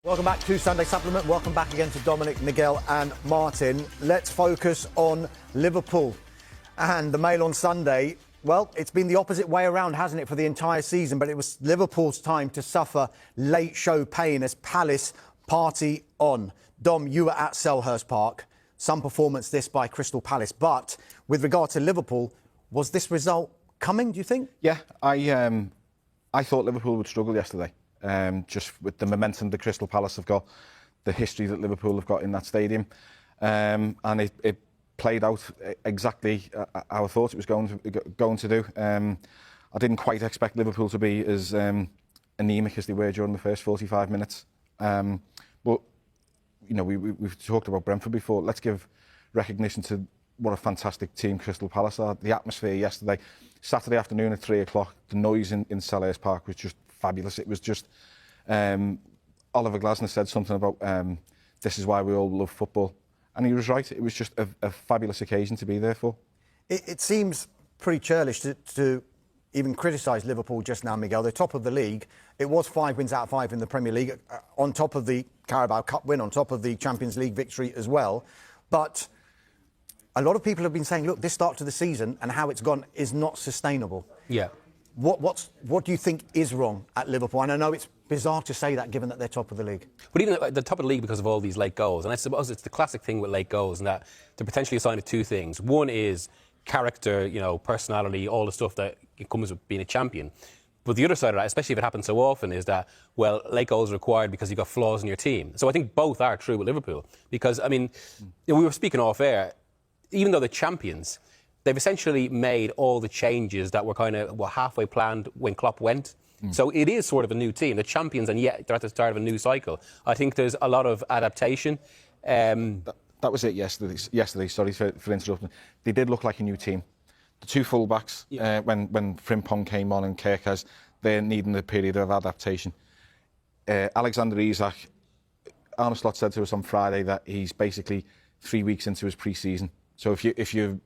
Welcome back to Sunday Supplement. Welcome back again to Dominic, Miguel and Martin. Let's focus on Liverpool. And the Mail on Sunday, well, it's been the opposite way around, hasn't it, for the entire season? But it was Liverpool's time to suffer late show pain as Palace party on. Dom, you were at Selhurst Park. Some performance this by Crystal Palace. But with regard to Liverpool, was this result coming, do you think? Yeah, I thought Liverpool would struggle yesterday. Just with the momentum that Crystal Palace have got, the history that Liverpool have got in that stadium, and it played out exactly how I thought it was going to do. I didn't quite expect Liverpool to be as anaemic as they were during the first 45 minutes. But you know, we've talked about Brentford before. Let's give recognition to what a fantastic team Crystal Palace are. The atmosphere yesterday, Saturday afternoon at 3 o'clock, the noise in Selhurst Park was just fabulous. It was just, Oliver Glasner said something about this is why we all love football. And he was right. It was just a fabulous occasion to be there for. It seems pretty churlish to even criticise Liverpool just now, Miguel. They're top of the league. It was 5 wins out of 5 in the Premier League, on top of the Carabao Cup win, on top of the Champions League victory as well. But a lot of people have been saying, look, this start to the season and how it's gone is not sustainable. Yeah. What do you think is wrong at Liverpool? And I know it's bizarre to say that given that they're top of the league. But even at the top of the league because of all these late goals. And I suppose it's the classic thing with late goals, and that they're potentially assigned to two things. One is character, you know, personality, all the stuff that comes with being a champion. But the other side of that, especially if it happens so often, is that, well, late goals are required because you've got flaws in your team. So I think both are true with Liverpool. Because, I mean, we were speaking off air, even though they're champions, they've essentially made all the changes that were kind of halfway planned when Klopp went. So it is sort of a new team. They're champions, and yet they're at the start of a new cycle. I think there's a lot of adaptation. That was it yesterday. Sorry for interrupting. They did look like a new team. The two fullbacks, when Frimpong came on and Kerkez, they're needing a period of adaptation. Alexander Isak, Arne Slot said to us on Friday that he's basically 3 weeks into his pre-season. So if you're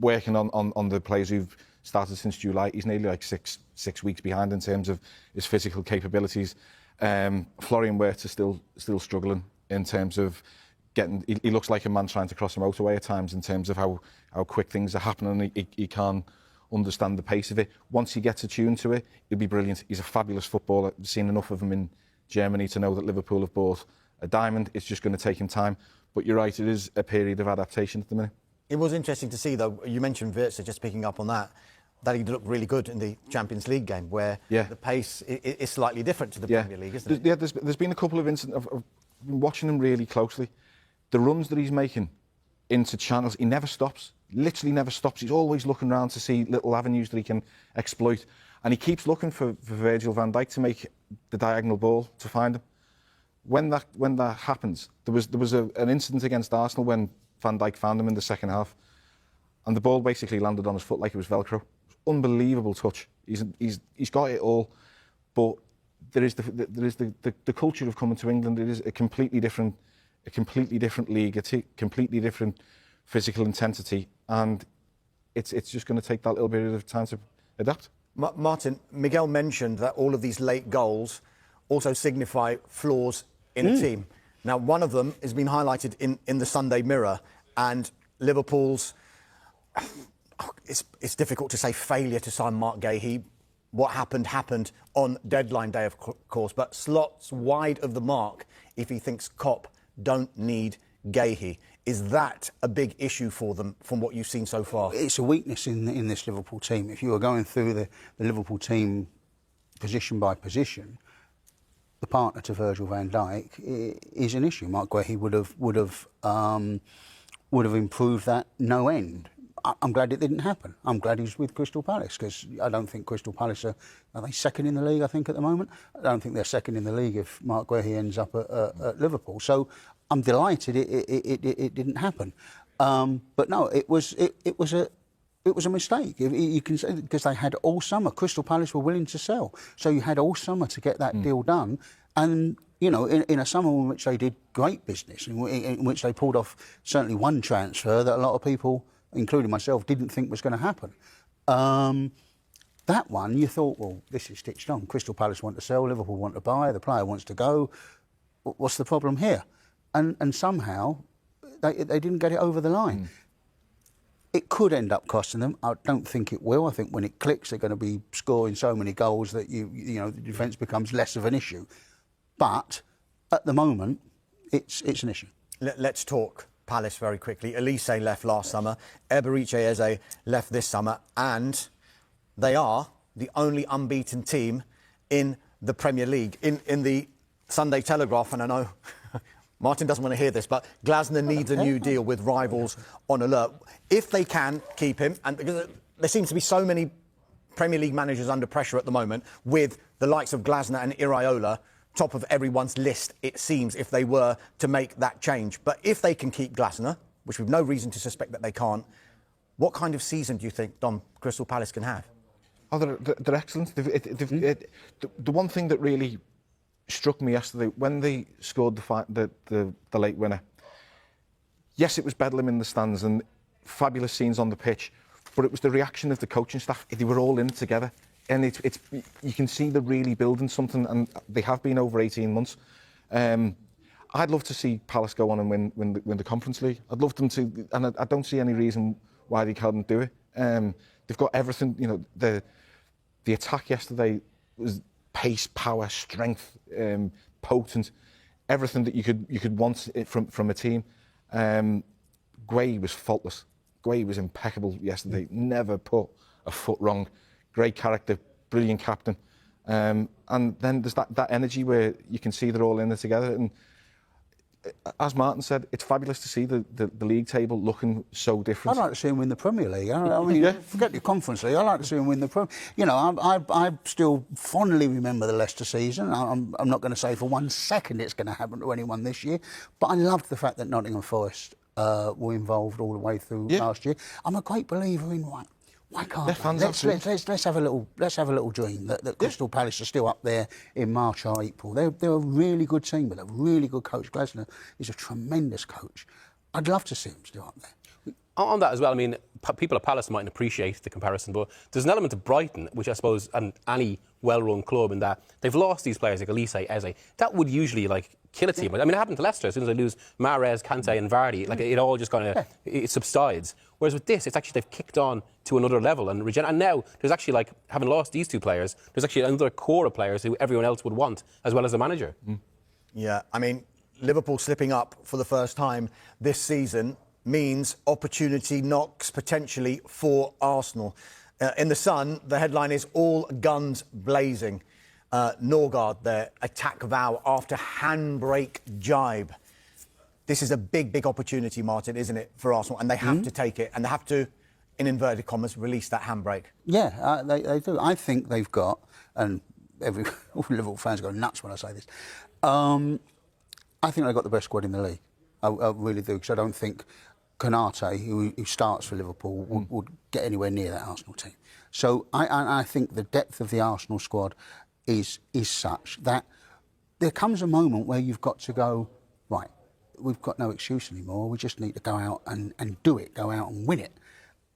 working on the players who've started since July, he's nearly like six weeks behind in terms of his physical capabilities. Florian Wirtz is still struggling in terms of getting. He looks like a man trying to cross a motorway at times in terms of how quick things are happening. He can't understand the pace of it. Once he gets attuned to it, he'll be brilliant. He's a fabulous footballer. I've seen enough of him in Germany to know that Liverpool have bought a diamond. It's just going to take him time. But you're right, it is a period of adaptation at the minute. It was interesting to see, though, you mentioned Wirtz, just picking up on that he looked really good in the Champions League game, where the pace is slightly different to the Premier League, isn't it? Yeah, there's been a couple of incidents. I've been watching him really closely. The runs that he's making into channels, he never stops, literally never stops. He's always looking around to see little avenues that he can exploit. And he keeps looking for Virgil van Dijk to make the diagonal ball to find him. When that happens, there was an incident against Arsenal when Van Dijk found him in the second half, and the ball basically landed on his foot like it was Velcro. Unbelievable touch. He's got it all, but there is the culture of coming to England. It is a completely different league, a completely different physical intensity, and it's just going to take that little bit of time to adapt. Martin, Miguel mentioned that all of these late goals also signify flaws in a team. Now, one of them has been highlighted in the Sunday Mirror, and Liverpool's, it's difficult to say failure to sign Mark Gahey. What happened on deadline day, of course, but Slot's wide of the mark if he thinks Klopp don't need Gahey. Is that a big issue for them from what you've seen so far? It's a weakness in this Liverpool team. If you were going through the Liverpool team position by position, the partner to Virgil van Dijk is an issue. Mark Gahey would have improved that no end. I'm glad it didn't happen. I'm glad he's with Crystal Palace, because I don't think Crystal Palace are they second in the league, I think, at the moment? I don't think they're second in the league if Mark Gahey ends up at Liverpool. So I'm delighted it didn't happen. But no, it was a mistake. You can say, because they had all summer. Crystal Palace were willing to sell, so you had all summer to get that deal done. And you know, in a summer in which they did great business, in which they pulled off certainly one transfer that a lot of people, including myself, didn't think was going to happen. That one, you thought, well, this is stitched on. Crystal Palace want to sell, Liverpool want to buy, the player wants to go. what's the problem here? And somehow they didn't get it over the line. It could end up costing them. I don't think it will. I think when it clicks, they're going to be scoring so many goals that you know the defence becomes less of an issue. But at the moment, it's an issue. Let's talk Palace very quickly. Elise left last summer. Eberiche Eze left this summer. And they are the only unbeaten team in the Premier League. In the Sunday Telegraph, and I know Martin doesn't want to hear this, but Glasner needs a new deal with rivals on alert. If they can keep him, and because there seems to be so many Premier League managers under pressure at the moment, with the likes of Glasner and Iraola top of everyone's list, it seems, if they were to make that change. But if they can keep Glasner, which we've no reason to suspect that they can't, what kind of season do you think Crystal Palace can have? Oh, they're excellent. The one thing that really struck me yesterday, when they scored the late winner, yes, it was bedlam in the stands and fabulous scenes on the pitch, but it was the reaction of the coaching staff. They were all in together. And it's you can see they're really building something, and they have been over 18 months. I'd love to see Palace go on and win the Conference League. I'd love them to, and I don't see any reason why they can't do it. They've got everything. You know, the attack yesterday was pace, power, strength, potent, everything that you could want from a team. Gueye was faultless. Gueye was impeccable yesterday. Never put a foot wrong. Great character, brilliant captain. And then there's that energy where you can see they're all in there together. And as Martin said, it's fabulous to see the league table looking so different. I'd like to see him win the Premier League. I mean, forget the Conference League. I'd like to see him win the Premier. You know, I still fondly remember the Leicester season. I'm not going to say for 1 second it's going to happen to anyone this year, but I loved the fact that Nottingham Forest were involved all the way through last year. I'm a great believer in why can't let's have a little dream that Crystal Palace are still up there in March or April. They're a really good team with a really good coach. Glasner is a tremendous coach. I'd love to see him still up there. On that as well, I mean, people at Palace mightn't appreciate the comparison, but there's an element of Brighton, which I suppose, and any well-run club, in that they've lost these players like Elise, Eze. That would usually kill a team. I mean, it happened to Leicester. As soon as they lose Mahrez, Kante and Vardy, it all just kind of it subsides. Whereas with this, it's actually they've kicked on to another level and now there's actually, having lost these two players, there's actually another core of players who everyone else would want, as well as the manager. Yeah, I mean, Liverpool slipping up for the first time this season means opportunity knocks potentially for Arsenal. In the Sun, the headline is all guns blazing. Norgard, their attack vow after handbrake jibe. This is a big opportunity, Martin, isn't it, for Arsenal? And they have to take it, and they have to, in inverted commas, release that handbrake. Yeah, they do. I think they've got, and all Liverpool fans go nuts when I say this, I think they've got the best squad in the league. I really do, because I don't think Konate, who starts for Liverpool, would get anywhere near that Arsenal team. So I think the depth of the Arsenal squad is such that there comes a moment where you've got to go, right, we've got no excuse anymore. We just need to go out and do it, go out and win it.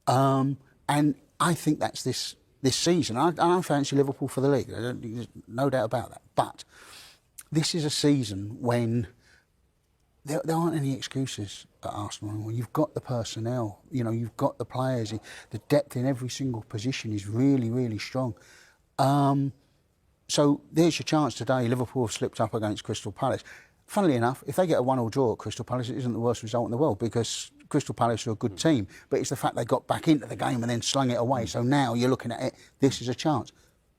And I think that's this season. I fancy Liverpool for the league. There's no doubt about that. But this is a season when there aren't any excuses at Arsenal anymore. You've got the personnel, you've got the players. The depth in every single position is really strong. So there's your chance today. Liverpool have slipped up against Crystal Palace. Funnily enough, if they get a 1-1 draw at Crystal Palace, it isn't the worst result in the world, because Crystal Palace are a good team. But it's the fact they got back into the game and then slung it away. So now you're looking at it, this is a chance.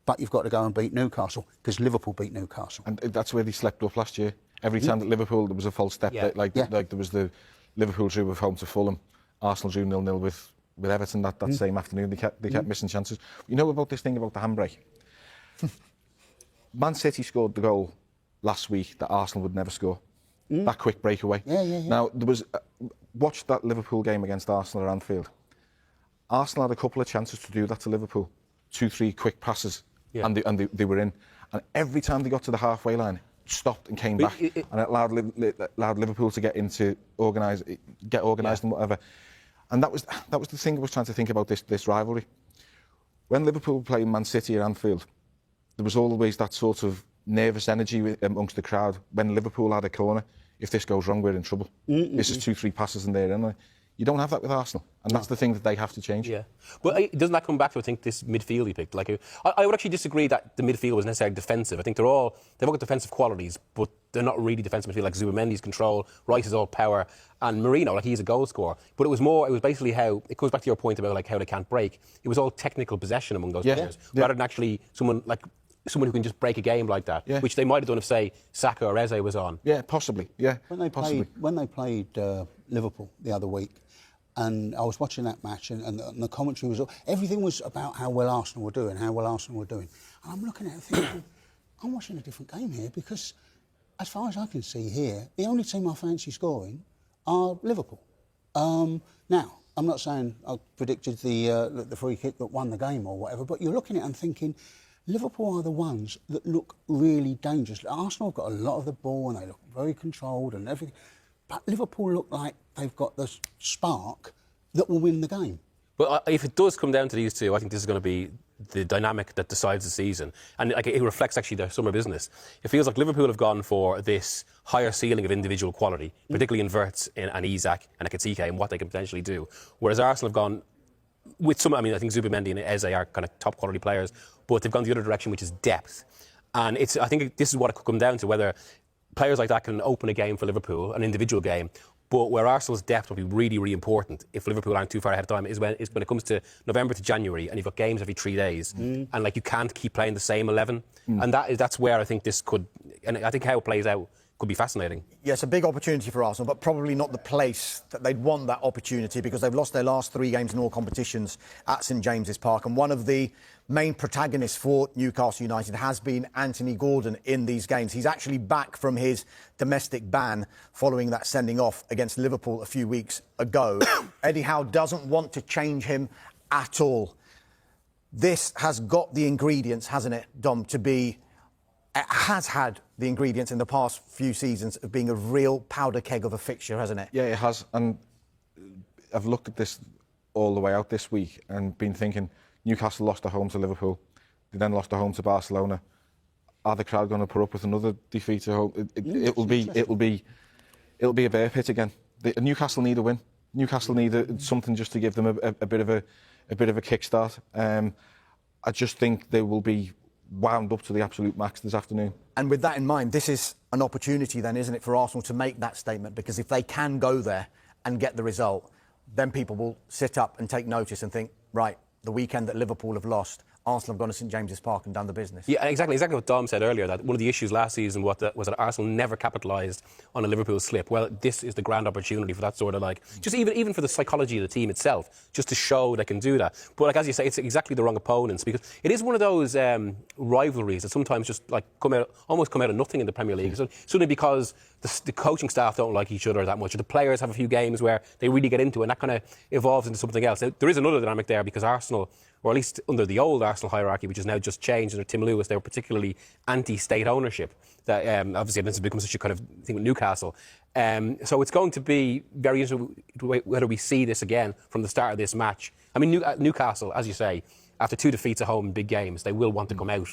But you've got to go and beat Newcastle, because Liverpool beat Newcastle. And that's where they slept up last year. Every time that Liverpool, there was a false step. There was the Liverpool drew with home to Fulham. Arsenal drew 0-0 with Everton that same afternoon. They kept missing chances. You know about this thing about the handbrake? Man City scored the goal last week that Arsenal would never score. That quick breakaway. Yeah. Now, there was... watch that Liverpool game against Arsenal at Anfield. Arsenal had a couple of chances to do that to Liverpool. 2-3 quick passes, and they were in. And every time they got to the halfway line, stopped and came back, and it allowed Liverpool to get organised and whatever. And that was the thing I was trying to think about this rivalry. When Liverpool were playing Man City at Anfield, there was always that sort of nervous energy amongst the crowd. When Liverpool had a corner, if this goes wrong, we're in trouble. This is 2-3 passes in there anyway. You don't have that with Arsenal, and that's the thing that they have to change. Yeah, but doesn't that come back to, I think, this midfield he picked? Like, I would actually disagree that the midfield was necessarily defensive. I think they've all got defensive qualities, but they're not really defensive midfield. Like Zubamendi's control, Rice is all power, and Marino, like, he's a goal scorer. But it was basically how it goes back to your point about like how they can't break. It was all technical possession among those players, rather than actually someone who can just break a game like that, which they might have done if, say, Saka or Eze was on. Yeah, possibly. Yeah, when they played Liverpool the other week, and I was watching that match, and the commentary was everything was about how well Arsenal were doing, And I'm looking at it thinking, I'm watching a different game here, because as far as I can see here, the only team I fancy scoring are Liverpool. Now, I'm not saying I predicted the free kick that won the game or whatever, but you're looking at it and thinking, Liverpool are the ones that look really dangerous. Arsenal have got a lot of the ball and they look very controlled and everything. But Liverpool look like they've got the spark that will win the game. But if it does come down to these two, I think this is going to be the dynamic that decides the season. And like, it reflects actually their summer business. It feels like Liverpool have gone for this higher ceiling of individual quality, particularly in Wirtz and Isak and Ekitike and what they can potentially do. Whereas Arsenal have gone with some, I mean, I think Zubamendi and Eze are kind of top quality players, but they've gone the other direction, which is depth. And I think this is what it could come down to, whether players like that can open a game for Liverpool, an individual game, but where Arsenal's depth will be really, really important if Liverpool aren't too far ahead of time is when it comes to November to January and you've got games every 3 days and like you can't keep playing the same 11. And that's where I think this could, and I think how it plays out could be fascinating. Yes, a big opportunity for Arsenal, but probably not the place that they'd want that opportunity, because they've lost their last 3 games in all competitions at St James's Park. And one of the main protagonists for Newcastle United has been Anthony Gordon in these games. He's actually back from his domestic ban following that sending off against Liverpool a few weeks ago. Eddie Howe doesn't want to change him at all. This has got the ingredients, hasn't it, Dom, to be... It has had the ingredients in the past few seasons of being a real powder keg of a fixture, hasn't it? Yeah, it has. And I've looked at this all the way out this week and been thinking, Newcastle lost at home to Liverpool. They then lost at home to Barcelona. Are the crowd going to put up with another defeat at home? It'll be a bear pit again. Newcastle need a win. Newcastle need something just to give them a bit of a kickstart. I just think they will be wound up to the absolute max this afternoon. And with that in mind, this is an opportunity then, isn't it, for Arsenal to make that statement? Because if they can go there and get the result, then people will sit up and take notice and think, right, the weekend that Liverpool have lost, Arsenal have gone to St James's Park and done the business. Yeah, exactly what Dom said earlier, that one of the issues last season was that Arsenal never capitalised on a Liverpool slip. Well, this is the grand opportunity for that sort of just even for the psychology of the team itself, just to show they can do that. But like as you say, it's exactly the wrong opponents, because it is one of those rivalries that sometimes just come out of nothing in the Premier League. So suddenly because the coaching staff don't like each other that much, or the players have a few games where they really get into it, and that kind of evolves into something else. There is another dynamic there, because Arsenal, or at least under the old Arsenal hierarchy, which has now just changed under Tim Lewis, they were particularly anti-state ownership. That obviously this has become such a kind of thing with Newcastle. So it's going to be very interesting whether we see this again from the start of this match. I mean, Newcastle, as you say, after 2 defeats at home in big games, they will want to come out